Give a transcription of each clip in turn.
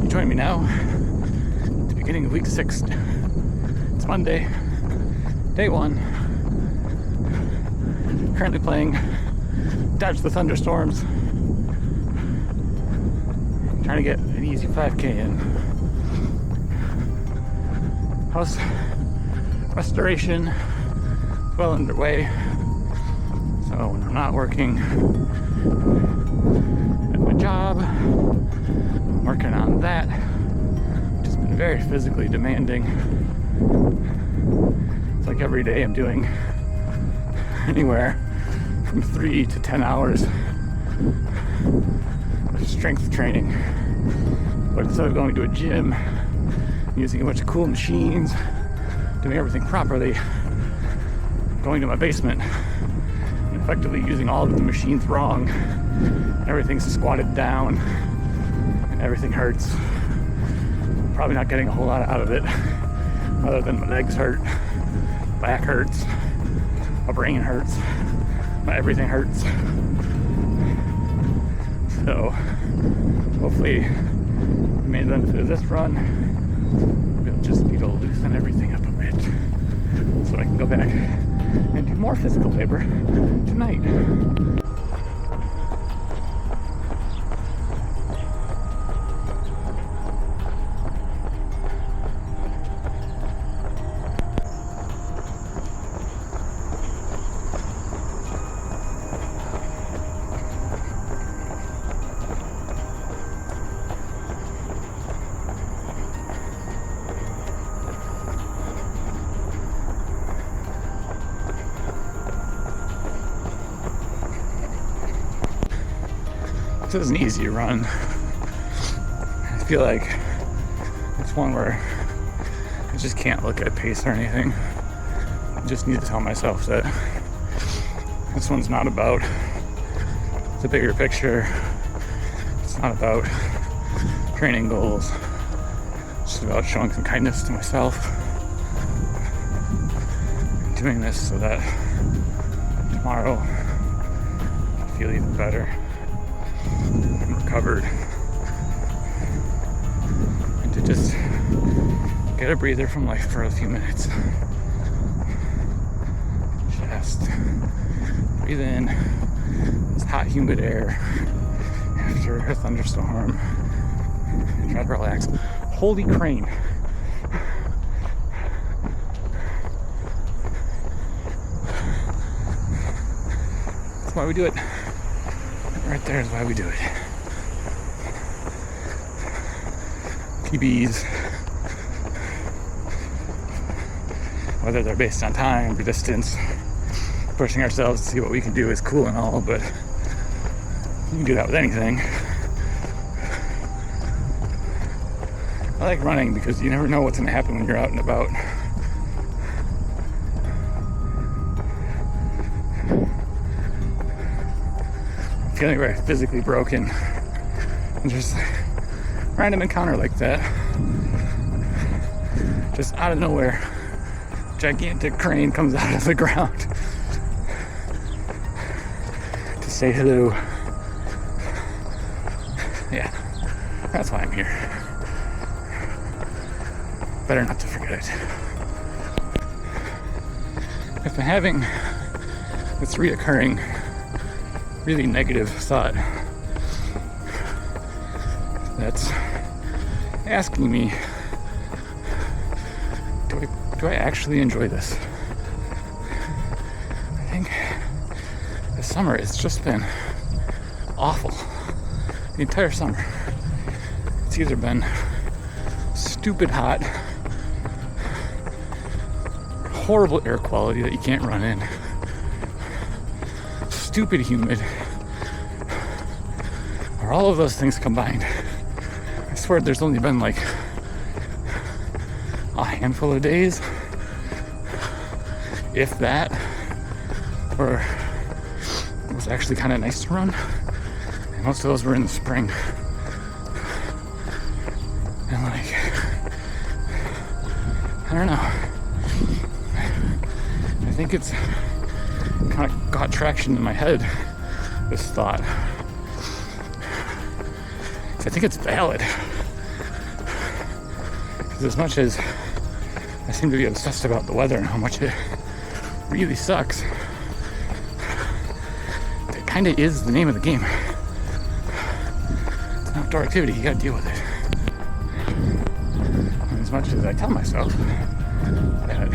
Join me now at the beginning of week 6. It's Monday, day 1. Currently playing Dodge the Thunderstorms. Trying to get an easy 5K in. House restoration is well underway. So when I'm not working at my job, I'm working on that. It's been very physically demanding. It's like every day I'm doing anywhere from 3 to 10 hours of strength training. But instead of going to a gym, using a bunch of cool machines, doing everything properly, going to my basement, and effectively using all of the machines wrong. Everything's squatted down, and everything hurts. Probably not getting a whole lot out of it, other than my legs hurt, back hurts, my brain hurts, my everything hurts. So, hopefully, the main benefit of this run will just be to loosen everything up a bit, so I can go back and do more physical labor tonight. This is an easy run. I feel like it's one where I just can't look at pace or anything. I just need to tell myself that this one's not about the bigger picture. It's not about training goals. It's just about showing some kindness to myself. I'm doing this so that tomorrow I'll feel even better. I'm recovered, and to just get a breather from life for a few minutes. Just breathe in this hot, humid air after a thunderstorm and try to relax. Holy crane. That's why we do it. Right there is why we do it. PBs, whether they're based on time or distance, pushing ourselves to see what we can do is cool and all, but you can do that with anything. I like running because you never know what's going to happen when you're out and about. Feeling very physically broken, and just random encounter like that, just out of nowhere, gigantic crane comes out of the ground to say hello. Yeah, that's why I'm here. Better not to forget it. I've been having this reoccurring really negative thought that's asking me, do I actually enjoy this? I think this summer it's just been awful. The entire summer. It's either been stupid hot, horrible air quality that you can't run in, stupid humid, or all of those things combined. I swear there's only been like a handful of days, if that, where it was actually kind of nice to run, and most of those were in the spring. And like, I don't know, I think it's kind of got traction in my head, this thought. I think it's valid. Because as much as I seem to be obsessed about the weather and how much it really sucks, that kind of is the name of the game. It's an outdoor activity, you gotta deal with it. And as much as I tell myself that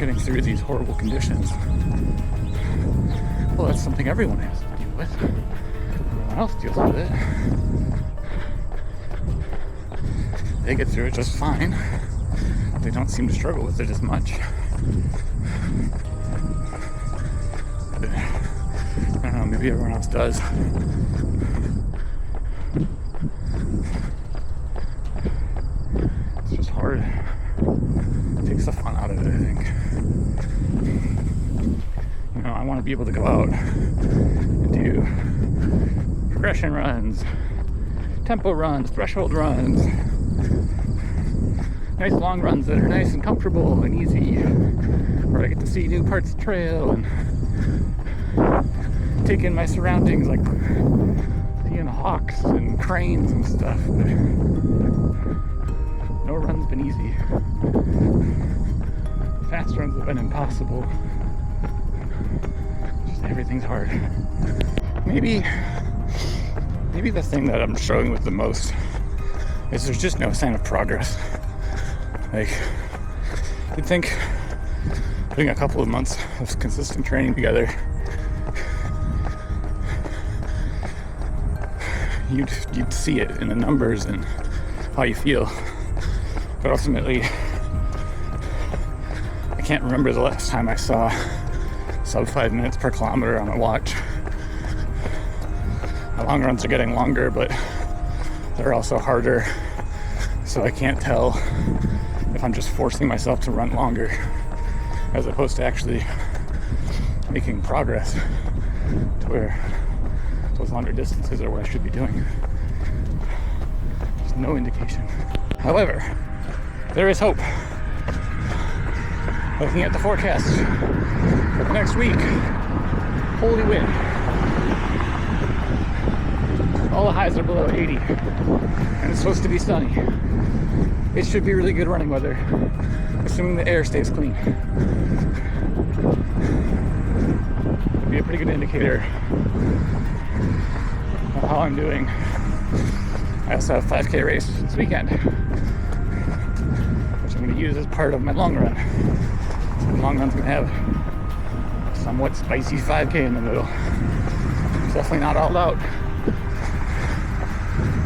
getting through these horrible conditions, well, that's something everyone has to deal with. Everyone else deals with it. They get through it just fine. They don't seem to struggle with it as much. But, I don't know, maybe everyone else does. It's just hard. It takes the fun out of it, I think. You know, I want to be able to go out and do progression runs, tempo runs, threshold runs, nice long runs that are nice and comfortable and easy, where I get to see new parts of the trail and take in my surroundings, like seeing hawks and cranes and stuff. But no run's been easy. Fast runs have been impossible. Just everything's hard. Maybe the thing that I'm struggling with the most is there's just no sign of progress. Like, you'd think putting a couple of months of consistent training together, you'd see it in the numbers and how you feel. But ultimately, I can't remember the last time I saw sub 5 minutes per kilometer on a watch. My long runs are getting longer, but they're also harder, so I can't tell if I'm just forcing myself to run longer as opposed to actually making progress to where those longer distances are what I should be doing. There's no indication. However, there is hope. Looking at the forecast for the next week, holy wind. All the highs are below 80, and it's supposed to be sunny. It should be really good running weather, assuming the air stays clean. It'd be a pretty good indicator of how I'm doing. I also have a 5K race this weekend, which I'm going to use as part of my long run. So the long run's going to have a somewhat spicy 5K in the middle. It's definitely not all out.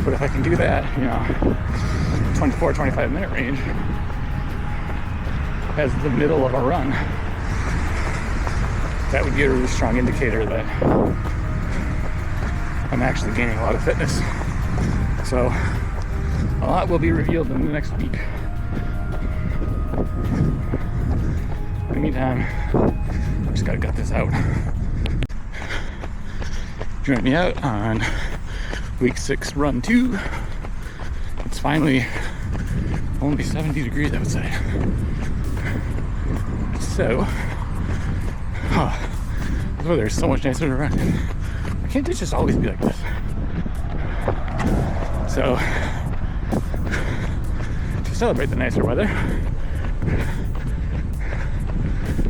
But if I can do that, 24, 25 minute range as the middle of a run, that would be a really strong indicator that I'm actually gaining a lot of fitness. So a lot will be revealed in the next week. In the meantime, I just gotta gut this out. Join me out on week 6, run 2. It's finally only 70 degrees outside. So, this weather is so much nicer to run. Why can't it just always be like this? So, to celebrate the nicer weather,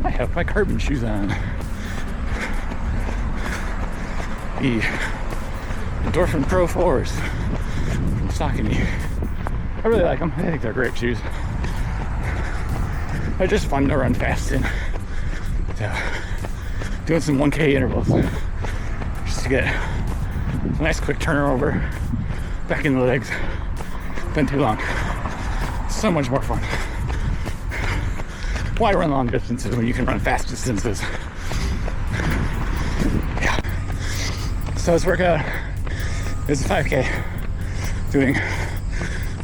I have my carbon shoes on. The Endorphin Pro 4s from Saucony. I really like them. I think they're great shoes. They're just fun to run fast in. So, doing some 1K intervals just to get a nice quick turnover back in the legs. Been too long. So much more fun. Why run long distances when you can run fast distances? Yeah. So this workout is a 5K. Doing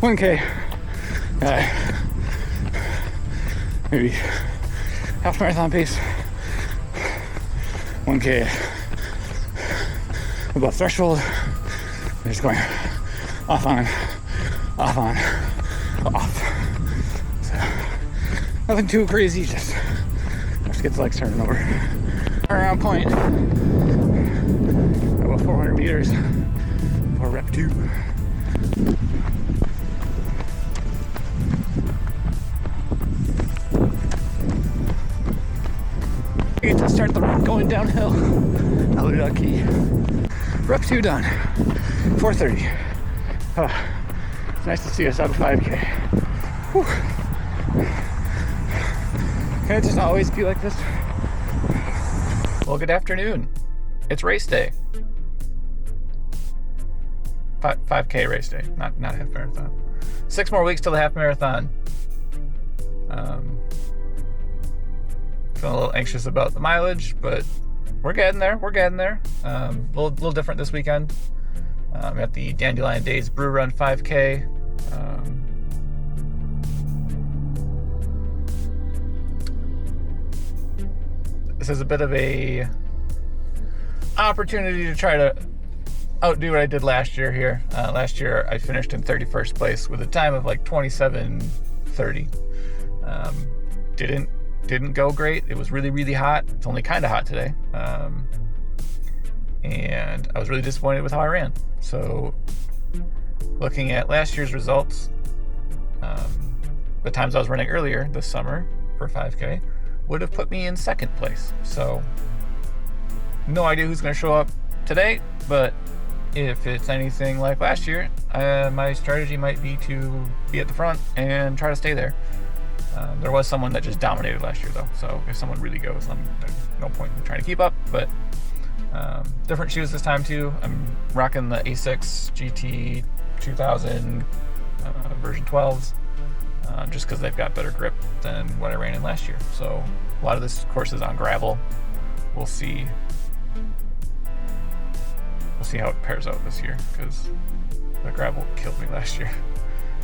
1K, maybe half marathon pace, 1K above threshold. They're just going off on, off on, off. So nothing too crazy, just get the legs turning over. Around point, about 400 meters for rep 2. We get to start the run going downhill. Aludaki. Rep 2 done. 4:30. It's nice to see us out of 5K. Whew. Can it just always be like this? Well, good afternoon. It's race day. 5K race day, not half marathon. 6 more weeks till the half marathon. Feeling a little anxious about the mileage, but we're getting there. A little different this weekend. At the Dandelion Days Brew Run 5K. This is a bit of a opportunity to try to outdo what I did last year here. Last year I finished in 31st place with a time of like 27:30. Didn't go great. It was really, really hot. It's only kind of hot today. And I was really disappointed with how I ran. So looking at last year's results, the times I was running earlier this summer for 5K would have put me in 2nd place. So no idea who's going to show up today, but if it's anything like last year, my strategy might be to be at the front and try to stay there. There was someone that just dominated last year, though, so if someone really goes, there's no point in trying to keep up. But different shoes this time, too. I'm rocking the Asics GT 2000 version 12s, just because they've got better grip than what I ran in last year. So a lot of this course is on gravel. We'll see how it pairs out this year, because the gravel killed me last year.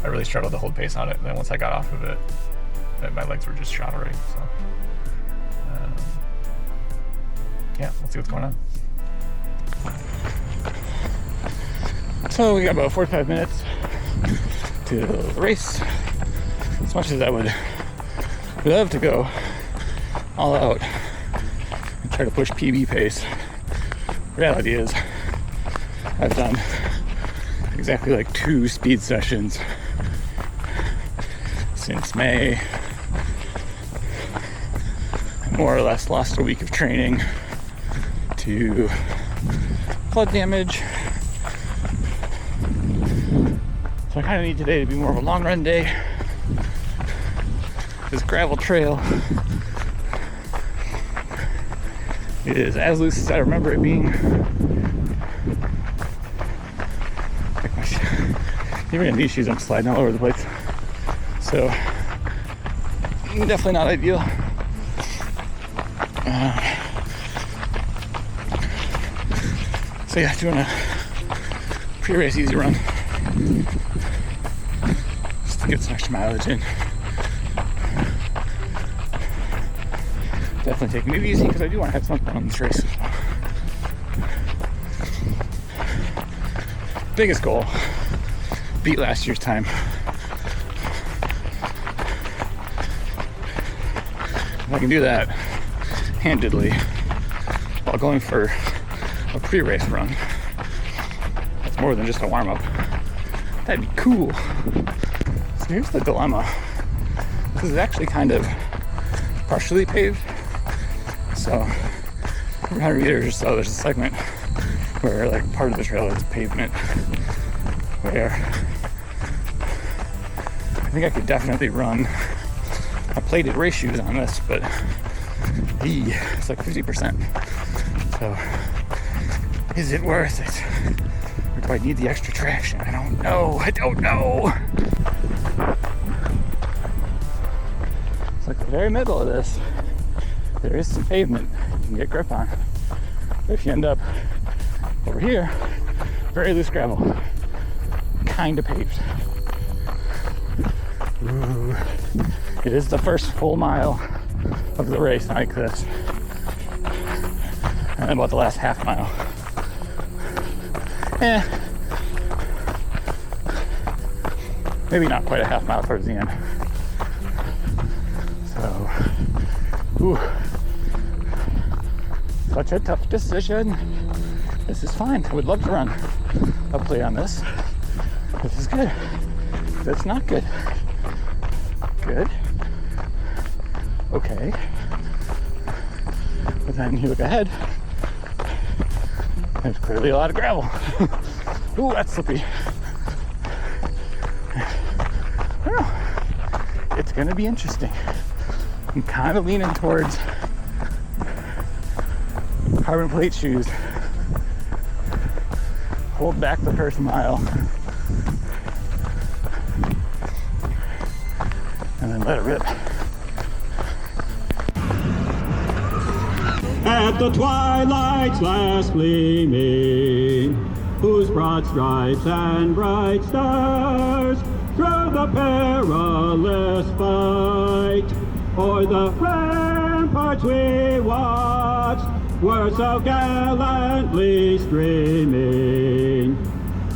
I really struggled to hold pace on it, and then once I got off of it, my legs were just shot already. So yeah, let's see what's going on. So we got about 45 minutes to the race. As much as I would love to go all out and try to push PB pace, reality is I've done exactly like 2 speed sessions since May. More or less lost a week of training to flood damage. So I kind of need today to be more of a long run day. This gravel trail is as loose as I remember it being. Even in these shoes, I'm sliding all over the place. So, definitely not ideal. So yeah, doing a pre-race easy run. Just to get some extra mileage in. Definitely taking it easy because I do want to have some fun on this race. Biggest goal, beat last year's time. If I can do that handedly while going for a pre-race run, that's more than just a warm-up. That'd be cool. So here's the dilemma. This is actually kind of partially paved. So every 100 meters or so, there's a segment where like part of the trail is pavement, where I think I could definitely run a plated race shoes on this, but it's like 50%. So is it worth it? Or do I need the extra traction? I don't know. It's like the very middle of this, there is some pavement you can get grip on. But if you end up over here, very loose gravel, kind of paved. Ooh. It is the first full mile of the race like this, and then about the last half mile. Maybe not quite a half mile towards the end. So, such a tough decision. This is fine. I would love to run a play on this. This is good. That's not good. Good. Okay. But then you look ahead, there's clearly a lot of gravel. Ooh, that's slippy. I don't know. It's gonna be interesting. I'm kind of leaning towards carbon plate shoes. Hold back the first mile. And then let it rip. At the twilight's last gleaming, whose broad stripes and bright stars through the perilous fight o'er the ramparts we watched were so gallantly streaming,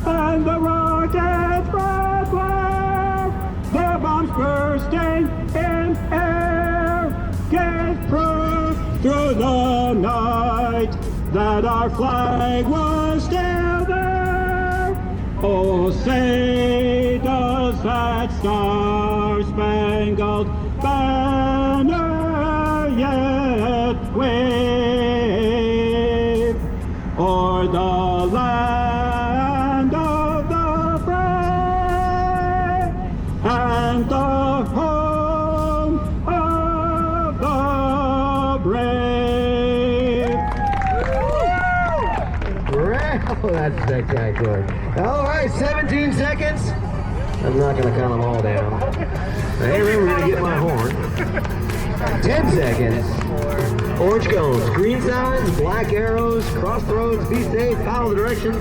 and the rockets spread where their bombs bursting in air gave proof through the night that our flag was still there. Oh, say does that star-spangled banner yet wave o'er the land of the brave and the home of the brave. Oh, that's spectacular. All right, 17 seconds. I'm not going to count them all down. Hey, we're going to get my horn. 10 seconds. Orange cones, green signs, black arrows, cross the roads, be safe, follow the direction.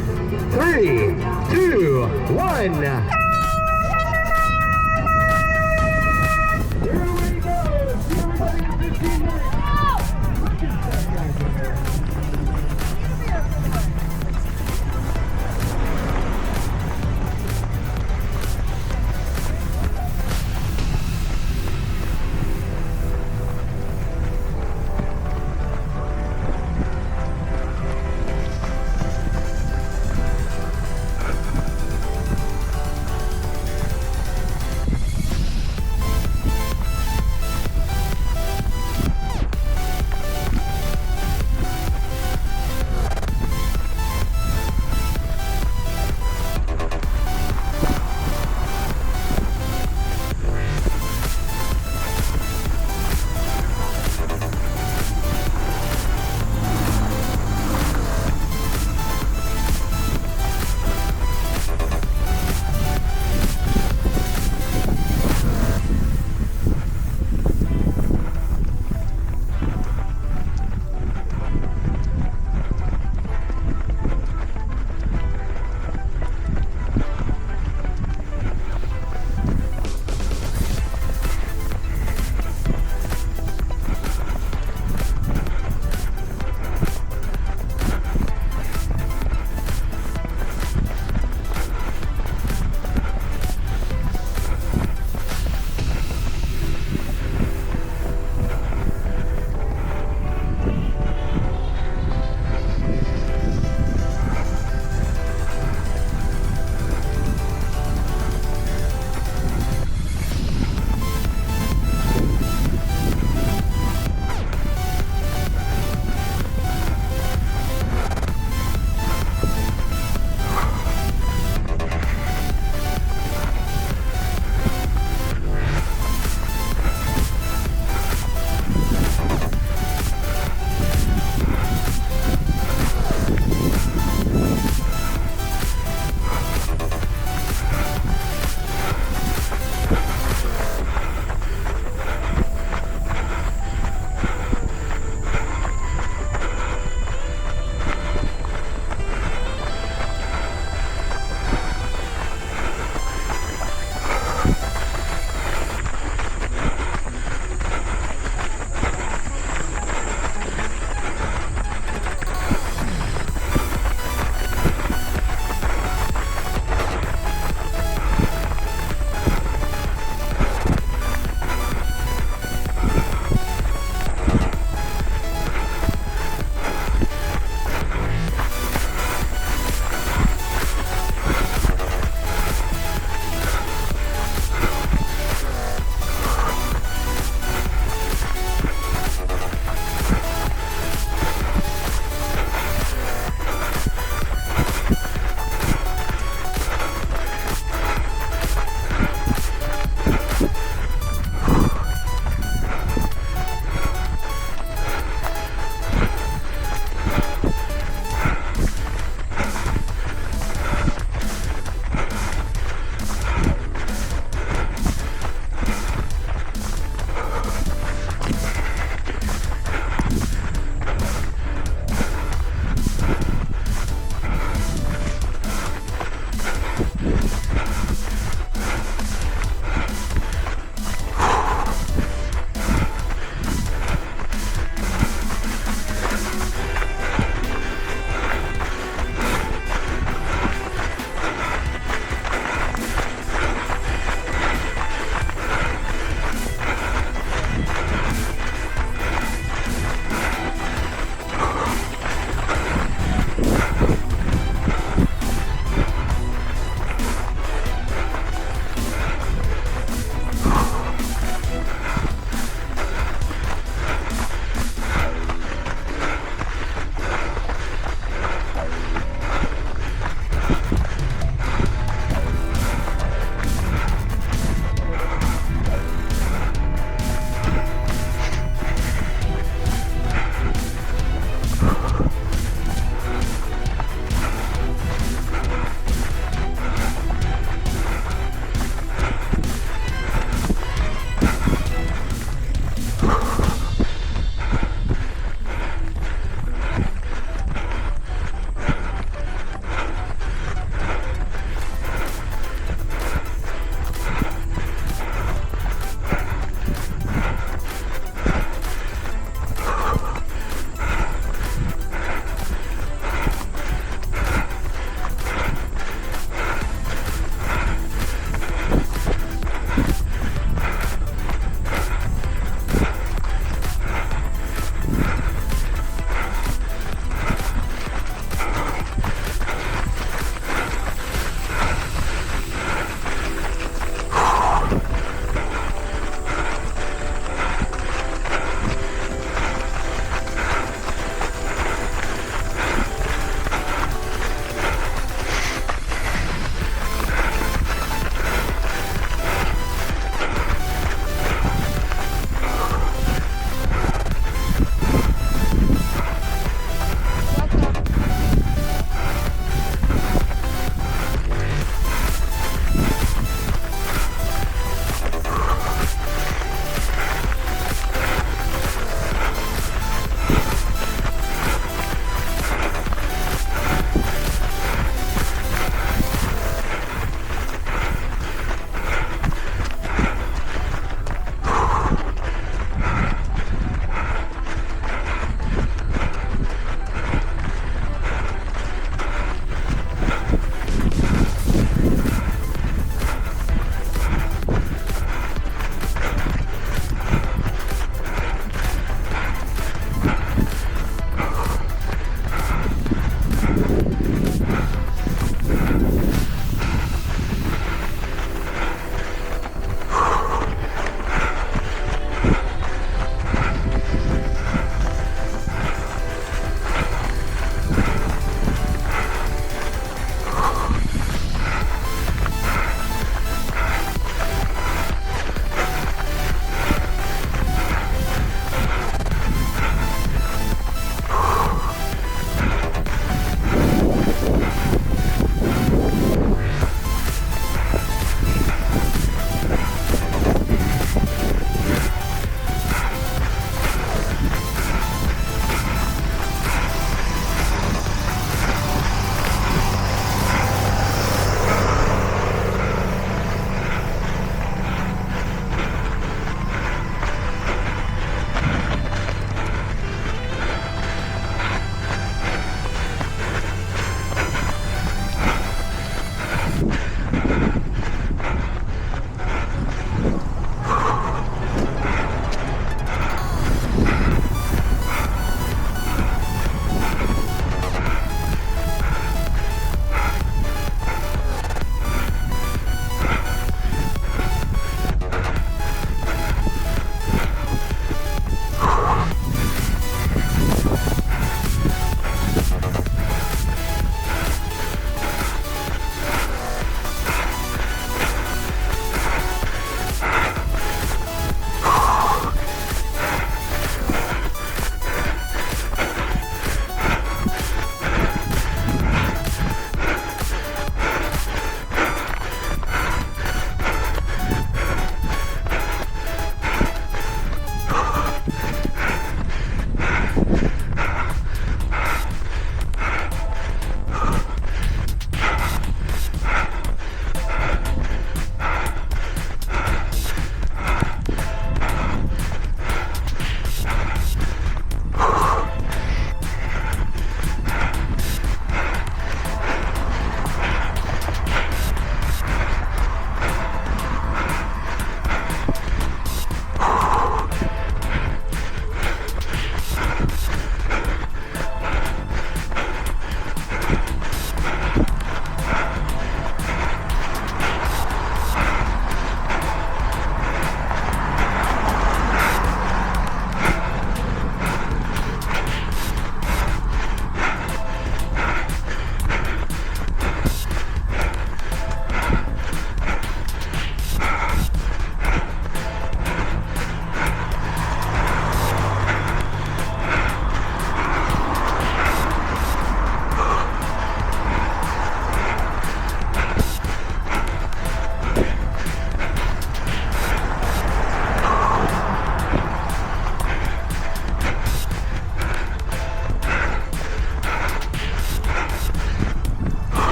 3, 2, 1.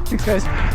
Thanks, guys.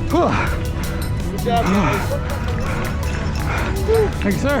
Whew. Good job, guys. Thank you, sir.